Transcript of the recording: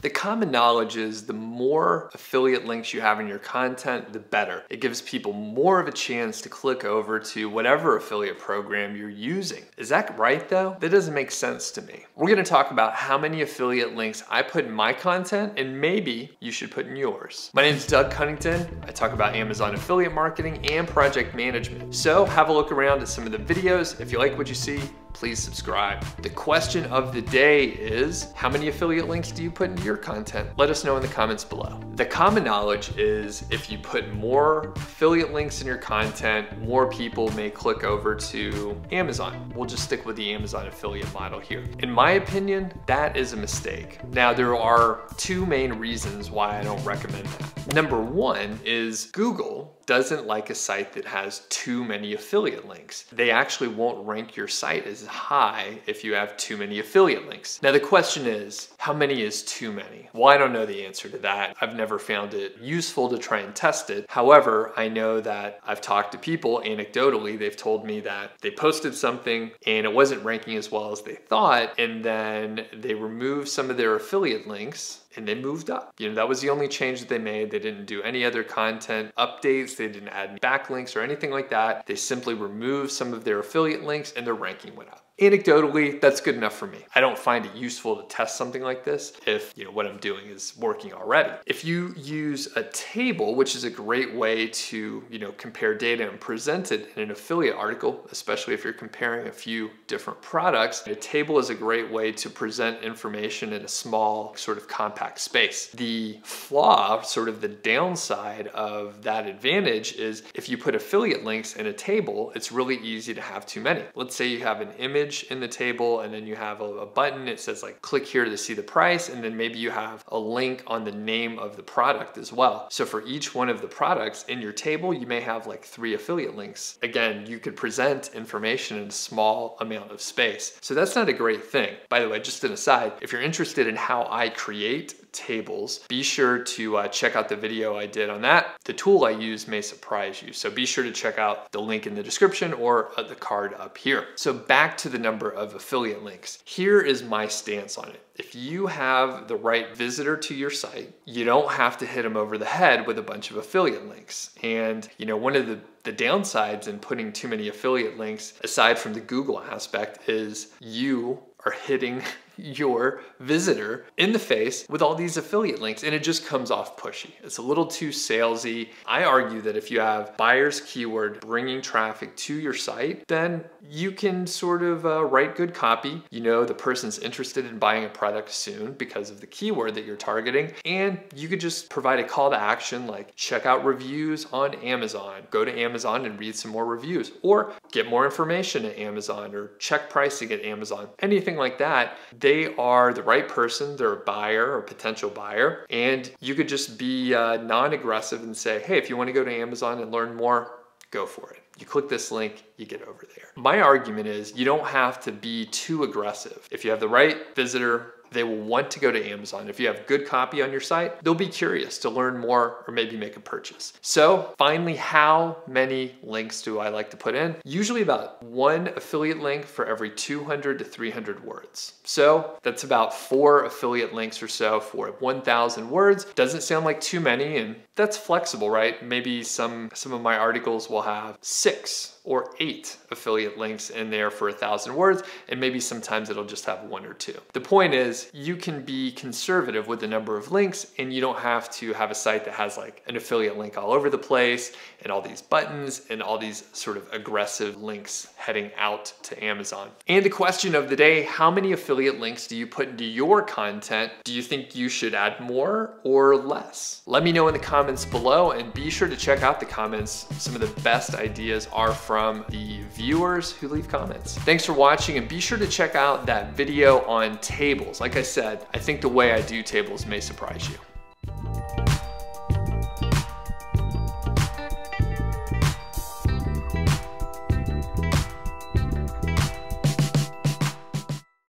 The common knowledge is the more affiliate links you have in your content, the better. It gives people more of a chance to click over to whatever affiliate program you're using. Is that right though? That doesn't make sense to me. We're gonna talk about how many affiliate links I put in my content and maybe you should put in yours. My name is Doug Cunnington. I talk about Amazon affiliate marketing and project management. So have a look around at some of the videos. If you like what you see, please subscribe. The question of the day is, how many affiliate links do you put into your content? Let us know in the comments below. The common knowledge is if you put more affiliate links in your content, more people may click over to Amazon. We'll just stick with the Amazon affiliate model here. In my opinion, that is a mistake. Now, there are two main reasons why I don't recommend that. Number one is Google doesn't like a site that has too many affiliate links. They actually won't rank your site as high if you have too many affiliate links. Now the question is, how many is too many? Well, I don't know the answer to that. I've never found it useful to try and test it. However, I know that I've talked to people anecdotally, they've told me that they posted something and it wasn't ranking as well as they thought, and then they removed some of their affiliate links and they moved up. You know, that was the only change that they made. They didn't do any other content updates. They didn't add any backlinks or anything like that. They simply removed some of their affiliate links and their ranking went up. Anecdotally, that's good enough for me. I don't find it useful to test something like this if what I'm doing is working already. If you use a table, which is a great way to compare data and present it in an affiliate article, especially if you're comparing a few different products, a table is a great way to present information in a small sort of compact space. The flaw, sort of the downside of that advantage is if you put affiliate links in a table, it's really easy to have too many. Let's say you have an image in the table and then you have a button, it says like click here to see the price, and then maybe you have a link on the name of the product as well. So for each one of the products in your table, you may have like 3 affiliate links. Again, you could present information in a small amount of space. So that's not a great thing. By the way, just an aside, if you're interested in how I create tables, be sure to check out the video I did on that. The tool I use may surprise you, so be sure to check out the link in the description or the card up here. So back to the number of affiliate links. Here is my stance on it. If you have the right visitor to your site, you don't have to hit them over the head with a bunch of affiliate links. And one of the downsides in putting too many affiliate links, aside from the Google aspect, is you are hitting your visitor in the face with all these affiliate links and it just comes off pushy. It's a little too salesy. I argue that if you have buyer's keyword bringing traffic to your site, then you can sort of write good copy. The person's interested in buying a product soon because of the keyword that you're targeting, and you could just provide a call to action like check out reviews on Amazon, go to Amazon and read some more reviews, or get more information at Amazon, or check pricing at Amazon, anything like that. They are the right person, they're a buyer or potential buyer, and you could just be non-aggressive and say, hey, if you want to go to Amazon and learn more, go for it. You click this link, you get over there. My argument is you don't have to be too aggressive. If you have the right visitor, they will want to go to Amazon. If you have good copy on your site, they'll be curious to learn more or maybe make a purchase. So finally, how many links do I like to put in? Usually about 1 affiliate link for every 200 to 300 words. So that's about 4 affiliate links or so for 1,000 words. Doesn't sound like too many, and that's flexible, right? Maybe some of my articles will have 6 or 8 affiliate links in there for 1,000 words, and maybe sometimes it'll just have 1 or 2. The point is you can be conservative with the number of links, and you don't have to have a site that has like an affiliate link all over the place and all these buttons and all these sort of aggressive links heading out to Amazon. And the question of the day, how many affiliate links do you put into your content? Do you think you should add more or less? Let me know in the comments below, and be sure to check out the comments. Some of the best ideas are from the viewers who leave comments. Thanks for watching, and be sure to check out that video on tables. Like I said, I think the way I do tables may surprise you.